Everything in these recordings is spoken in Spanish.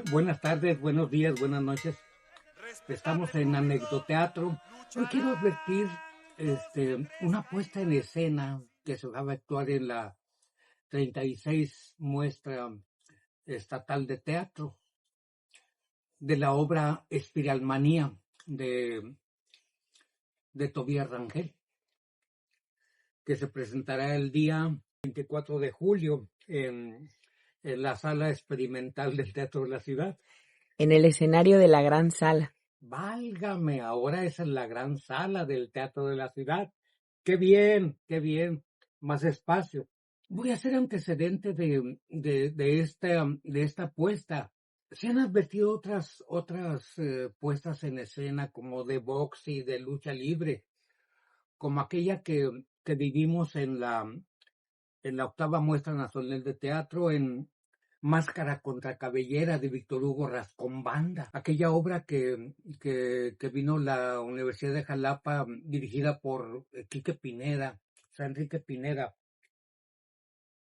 Buenas tardes, buenos días, buenas noches. Estamos en Anecdoteatro. Hoy quiero advertir una puesta en escena que se va a actuar en la 36 muestra estatal de teatro de la obra Espiralmanía de Tobías Rangel, que se presentará el día 24 de julio en la sala experimental del Teatro de la Ciudad. En el escenario de la gran sala. Válgame, ahora es en la gran sala del Teatro de la Ciudad. Qué bien, más espacio. Voy a hacer antecedente de esta puesta. Se han advertido otras puestas en escena como de box y de lucha libre, como aquella que vivimos en la octava muestra nacional de teatro en Máscara contra Cabellera de Víctor Hugo Rascombanda, aquella obra que vino la Universidad de Jalapa dirigida por Quique Pineda, San Enrique Pineda.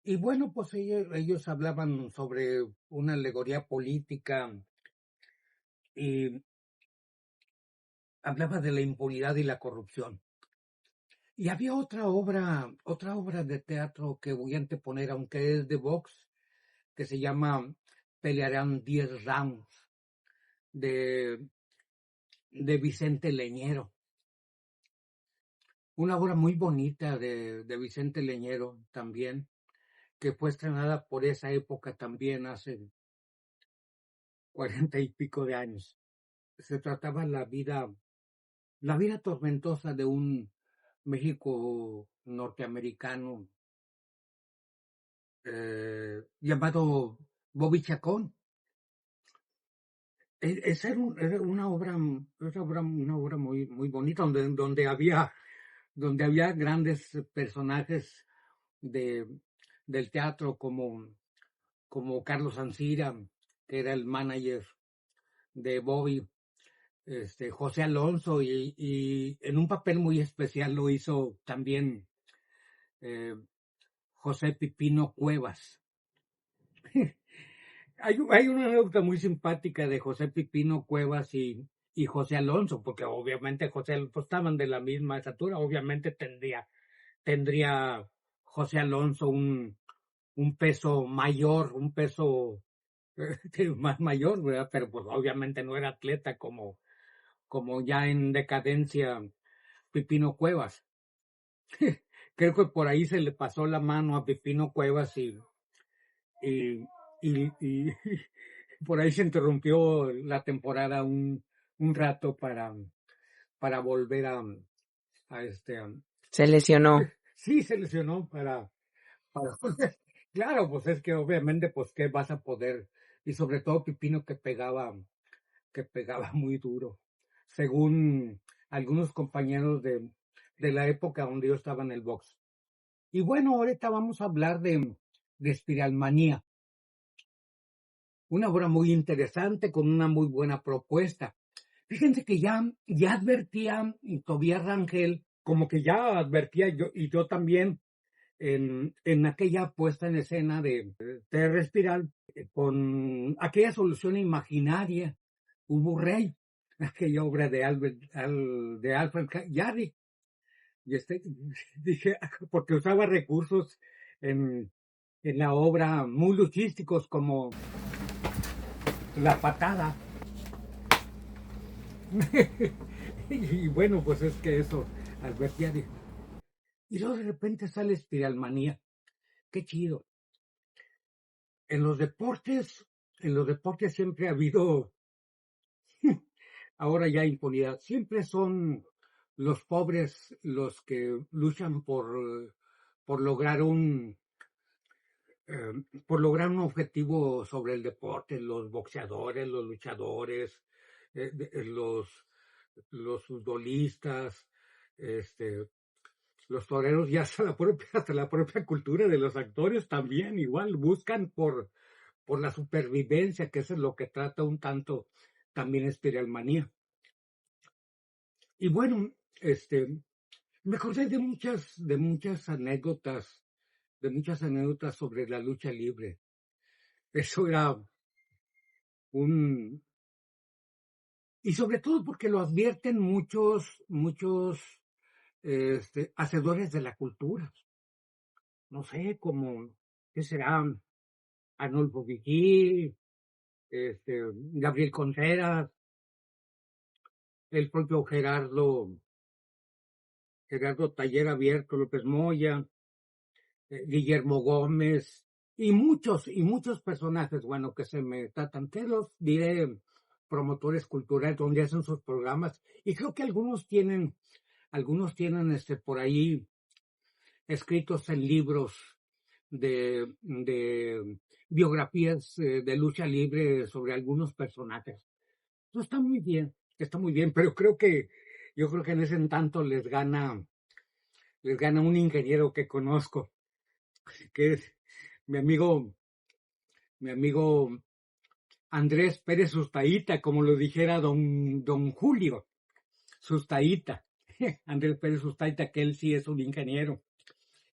Y bueno, pues ellos hablaban sobre una alegoría política y hablaba de la impunidad y la corrupción. Y había otra obra de teatro que voy a anteponer, aunque es de box, que se llama Pelearán 10 rounds, de Vicente Leñero. Una obra muy bonita de Vicente Leñero también, que fue estrenada por esa época también hace 40 y pico de años. Se trataba la vida tormentosa de un México norteamericano llamado Bobby Chacón. Esa era una obra muy bonita, donde había grandes personajes del teatro como Carlos Ancira, que era el manager de Bobby, José Alonso, y en un papel muy especial lo hizo también José Pipino Cuevas. Hay una anécdota muy simpática de José Pipino Cuevas y José Alonso, porque obviamente pues, estaban de la misma estatura, obviamente tendría José Alonso un peso mayor, un peso más mayor, ¿verdad? Pero pues obviamente no era atleta como ya en decadencia Pipino Cuevas. Creo que por ahí se le pasó la mano a Pipino Cuevas y por ahí se interrumpió la temporada un rato para volver a Se lesionó. sí, se lesionó para claro, pues es que obviamente, pues, ¿qué vas a poder? Y sobre todo Pipino que pegaba muy duro, según algunos compañeros de la época donde yo estaba en el box. Y bueno, ahorita vamos a hablar de Espiralmanía, una obra muy interesante con una muy buena propuesta. Fíjense que ya advertía Tobías Rangel, como que ya advertía yo, y yo también, en aquella puesta en escena de Respiral, con aquella solución imaginaria, Hubo Rey, aquella obra de Alfred Jarry. Y dije, porque usaba recursos en, la obra muy luchísticos como la patada. Y bueno, pues es que eso advertía de... Y luego de repente sale Espiralmanía. Qué chido. En los deportes siempre ha habido, ahora ya impunidad. Siempre son los pobres los que luchan por lograr un objetivo sobre el deporte, los boxeadores, los luchadores, los futbolistas, los toreros y hasta la propia cultura de los actores también igual buscan por la supervivencia, que eso es lo que trata un tanto también Espiralmanía. Y bueno, me acordé de muchas anécdotas, sobre la lucha libre. Eso era un, y sobre todo porque lo advierten muchos hacedores de la cultura. No sé, como, ¿qué será? Arnulfo Vigil, Gabriel Contreras, el propio Gerardo Taller Abierto, López Moya, Guillermo Gómez, y muchos personajes, bueno, que se me tratan, que los diré, promotores culturales donde hacen sus programas, y creo que algunos tienen por ahí escritos en libros de biografías de lucha libre sobre algunos personajes. Eso está muy bien, pero yo creo que en ese entanto les gana un ingeniero que conozco, que es mi amigo, mi amigo Andrés Pérez Sustaíta, como lo dijera don Julio Sustaíta. Andrés Pérez Sustaíta, que él sí es un ingeniero,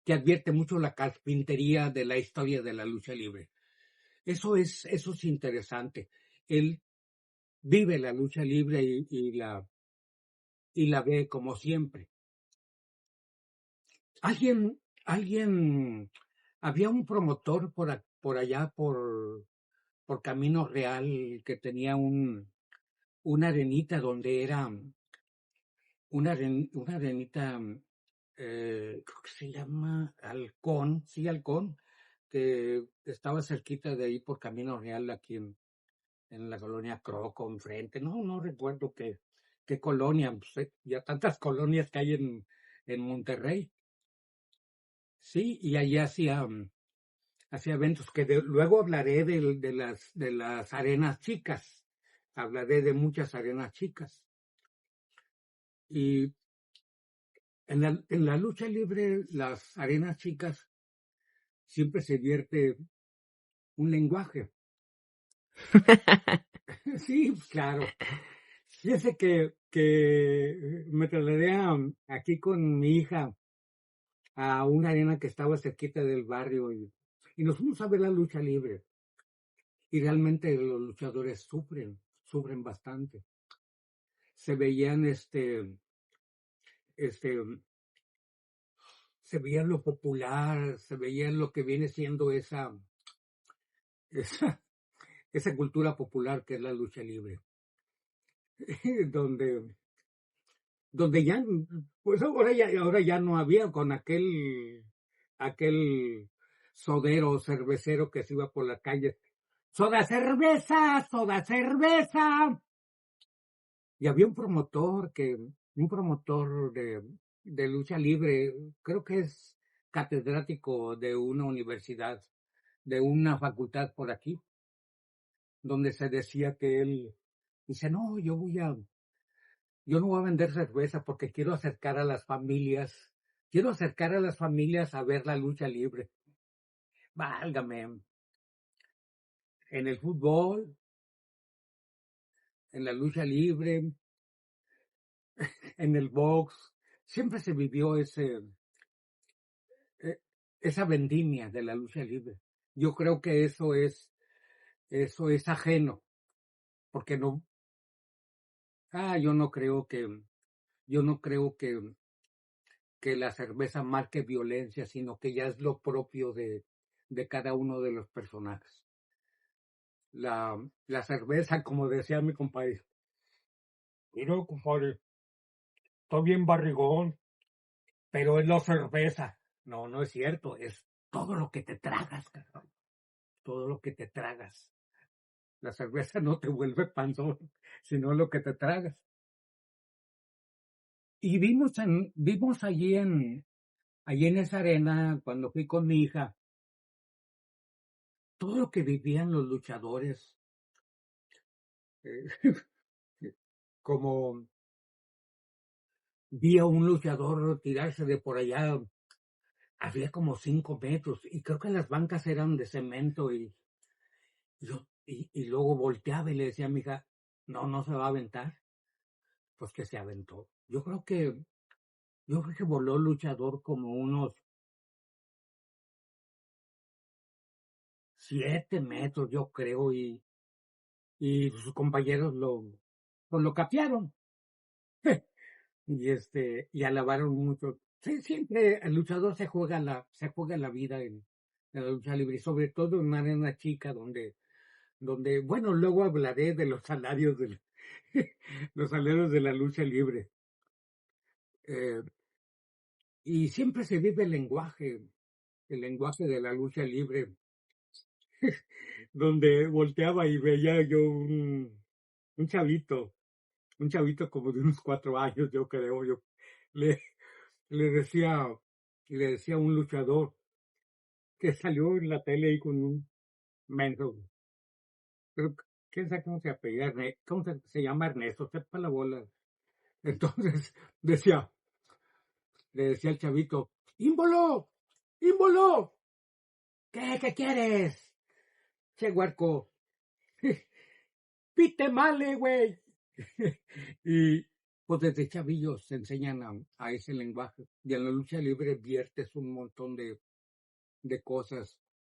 que advierte mucho la carpintería de la historia de la lucha libre. Eso es interesante. Él vive la lucha libre y la ve como siempre. Había un promotor por allá, por Camino Real, que tenía una arenita donde era una arenita, creo que se llama Halcón, sí, Halcón, que estaba cerquita de ahí por Camino Real, aquí en la colonia Croco, enfrente. No recuerdo qué colonia, pues, ya tantas colonias que hay en Monterrey. Sí, y allí hacía eventos luego hablaré de las arenas chicas. Hablaré de muchas arenas chicas. Y en la lucha libre, las arenas chicas, siempre se vierte un lenguaje. Sí, pues, claro. Fíjese que me trasladé aquí con mi hija a una arena que estaba cerquita del barrio y nos fuimos a ver la lucha libre. Y realmente los luchadores sufren bastante. Se veían este, se veía lo popular, se veía lo que viene siendo esa, esa cultura popular que es la lucha libre, donde, donde ya, pues ahora ya no había con aquel sodero cervecero que se iba por la calle. ¡Soda cerveza! ¡Soda cerveza! Y había un promotor de lucha libre, creo que es catedrático de una universidad, de una facultad por aquí, donde se decía que él dice, no, yo no voy a vender cerveza porque quiero acercar a las familias a ver la lucha libre. Válgame, en el fútbol, en la lucha libre, en el box, siempre se vivió eh, esa vendimia de la lucha libre. Yo creo que eso es ajeno, porque yo no creo yo no creo que la cerveza marque violencia, sino que ya es lo propio de cada uno de los personajes. La cerveza, como decía mi compadre, mira, compadre, estoy bien barrigón, pero es la cerveza. No es cierto, es todo lo que te tragas, cabrón. Todo lo que te tragas. La cerveza no te vuelve panzón, sino lo que te tragas. Y vimos allí en esa arena, cuando fui con mi hija, todo lo que vivían los luchadores, eh, como vi a un luchador tirarse de por allá, había como 5 metros, y creo que las bancas eran de cemento, y luego volteaba y le decía a mi hija, no se va a aventar, pues que se aventó. Yo creo que voló el luchador como unos 7 metros, yo creo, y sus compañeros pues lo capearon y alabaron mucho. Sí, siempre el luchador se juega la vida en la lucha libre, y sobre todo en una arena chica donde, bueno, luego hablaré de los salarios los salarios de la lucha libre. Eh, y siempre se vive el lenguaje de la lucha libre, donde volteaba y veía yo un chavito, un chavito como de unos 4 años, yo creo, le, le decía, le decía a un luchador que salió en la tele ahí con un menso, pero quién sabe cómo se apellida, cómo se llama Ernesto, sepa la bola. Entonces decía, le decía al chavito, ¡ímbolo! ¡ímbolo! ¿Qué quieres? Che huerco, pite male, güey. Y pues desde chavillos se enseñan a ese lenguaje. Y en la lucha libre viertes un montón de cosas,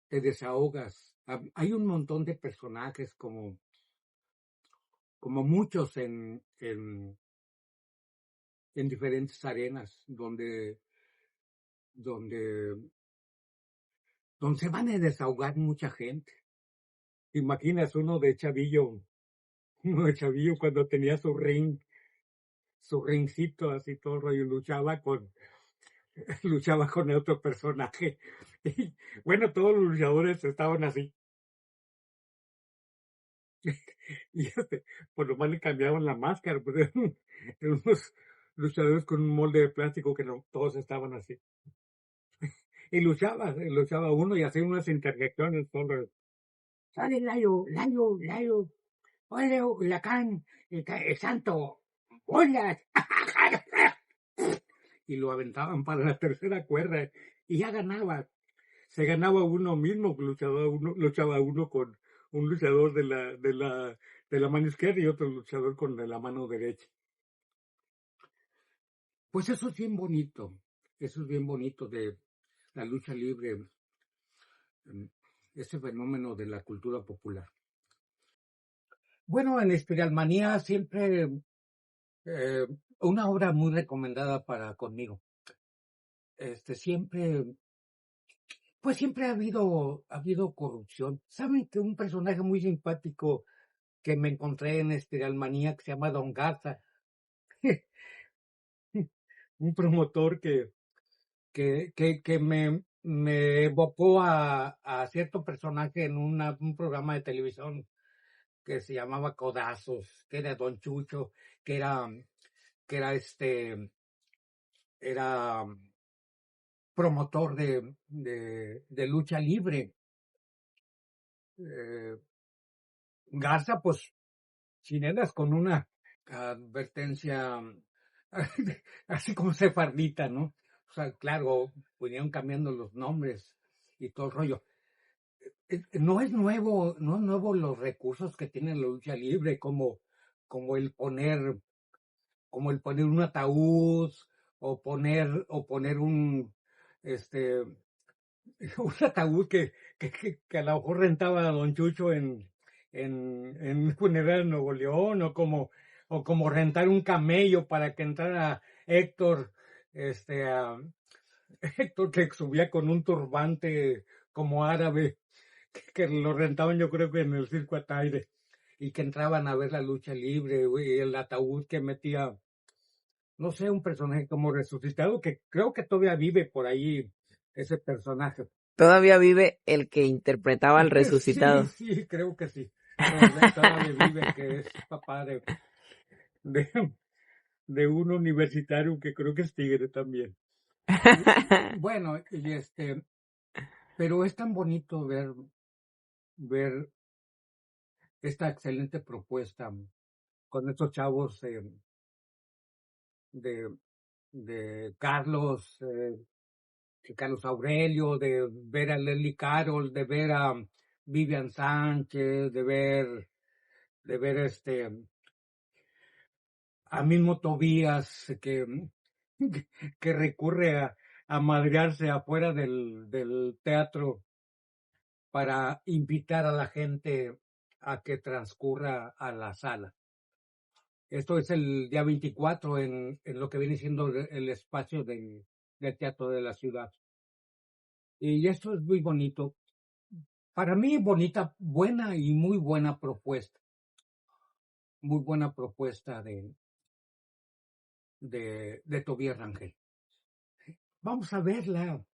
te desahogas. Hay un montón de personajes como muchos en diferentes arenas donde, donde se van a desahogar mucha gente. Imaginas uno de chavillo cuando tenía su ringcito así todo el rollo, luchaba con otro personaje. Y, bueno, todos los luchadores estaban así. Y por lo más le cambiaban la máscara, pues eran unos luchadores con un molde de plástico que no, todos estaban así. Y luchaba uno y hacía unas interjecciones solo. Sale Layo, oye, Huracán, el santo, bolas. Y lo aventaban para la tercera cuerda y ya ganaba. Se ganaba uno mismo, luchaba uno con un luchador de la mano izquierda y otro luchador con la mano derecha. Pues eso es bien bonito de la lucha libre, ese fenómeno de la cultura popular. Bueno, en Espiralmanía siempre una obra muy recomendada para conmigo. Siempre ha habido corrupción. ¿Saben que un personaje muy simpático que me encontré en Espiralmanía que se llama Don Garza? Un promotor que me evocó a cierto personaje en un programa de televisión que se llamaba Codazos, que era Don Chucho, que era era promotor de lucha libre. Garza, pues, chinelas con una advertencia así como sefardita, ¿no? O sea, claro, pudieron cambiando los nombres y todo el rollo. No es nuevo los recursos que tiene la lucha libre, como el poner, como el poner un ataúd, o poner este, un ataúd que a lo mejor rentaba a Don Chucho en funeral en Nuevo León, o como rentar un camello para que entrara Héctor, Héctor que subía con un turbante como árabe, que lo rentaban yo creo que en el Circo Ataire, y que entraban a ver la lucha libre, y el ataúd que metía, no sé, un personaje como resucitado, que creo que todavía vive por ahí ese personaje. Todavía vive el que interpretaba al Sí, resucitado. sí, creo que sí. Todavía vive, que es papá de, de un universitario que creo que es tigre también. Bueno, pero es tan bonito ver esta excelente propuesta con estos chavos de, de Carlos Aurelio, de ver a Leslie Carroll, de ver a Vivian Sánchez, de ver a mismo Tobías que recurre a madrearse afuera del teatro para invitar a la gente a que transcurra a la sala. Esto es el día 24 en lo que viene siendo el espacio del Teatro de la Ciudad. Y esto es muy bonito. Para mí, bonita, buena y muy buena propuesta. Muy buena propuesta de Tobías Rangel. Vamos a verla.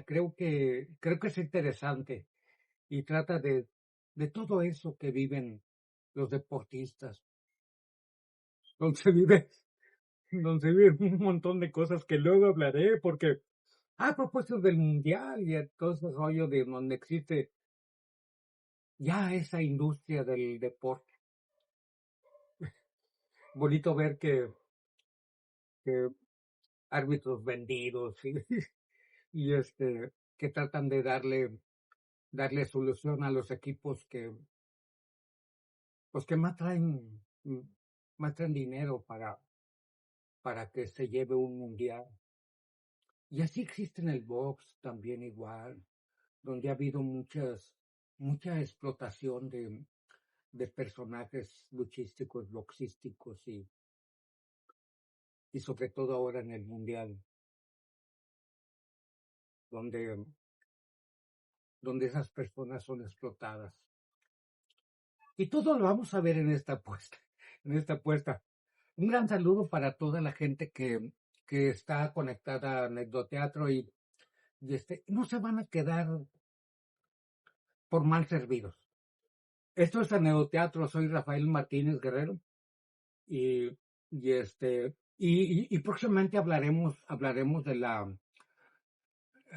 Creo que es interesante y trata de todo eso que viven los deportistas. Donde vive un montón de cosas que luego hablaré, porque a propósito del mundial y todo ese rollo de donde existe ya esa industria del deporte. Bonito ver que árbitros vendidos y que tratan de darle solución a los equipos que más traen dinero para que se lleve un mundial. Y así existe en el box también igual, donde ha habido mucha explotación de personajes luchísticos, boxísticos y sobre todo ahora en el mundial, donde esas personas son explotadas. Y todo lo vamos a ver en esta apuesta. Un gran saludo para toda la gente que está conectada a Anecdoteatro y no se van a quedar por mal servidos. Esto es Anecdoteatro, soy Rafael Martínez Guerrero y próximamente hablaremos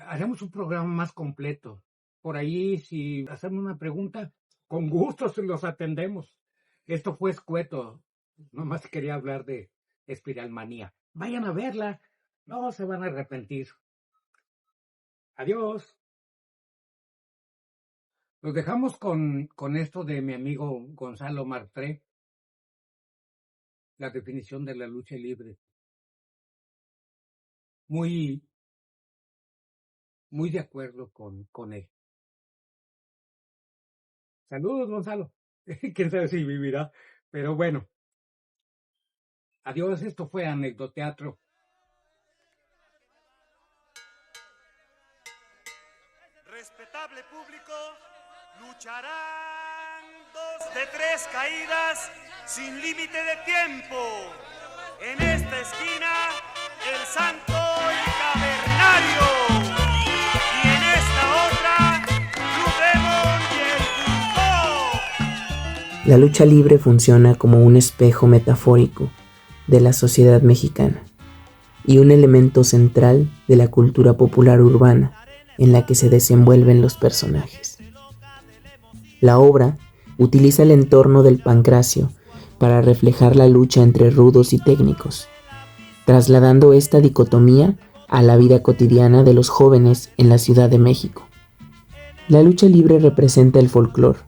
haremos un programa más completo. Por ahí, si hacemos una pregunta, con gusto se los atendemos. Esto fue escueto. Nomás quería hablar de Espiralmanía. Vayan a verla. No se van a arrepentir. Adiós. Los dejamos con esto de mi amigo Gonzalo Martré. La definición de la lucha libre. Muy de acuerdo con él. Saludos, Gonzalo. Quién sabe si vivirá, pero bueno. Adiós, esto fue Anecdoteatro. Respetable público, lucharán 2 de 3 caídas sin límite de tiempo. En esta esquina, el Santo y Cavernario. Y en esta otra, Blue Demon y el Bulldog. La lucha libre funciona como un espejo metafórico de la sociedad mexicana y un elemento central de la cultura popular urbana en la que se desenvuelven los personajes. La obra utiliza el entorno del pancracio para reflejar la lucha entre rudos y técnicos, trasladando esta dicotomía a la vida cotidiana de los jóvenes en la Ciudad de México. La lucha libre representa el folclore,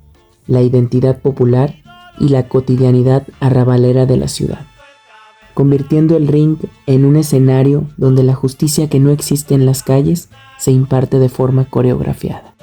la identidad popular y la cotidianidad arrabalera de la ciudad, convirtiendo el ring en un escenario donde la justicia que no existe en las calles se imparte de forma coreografiada.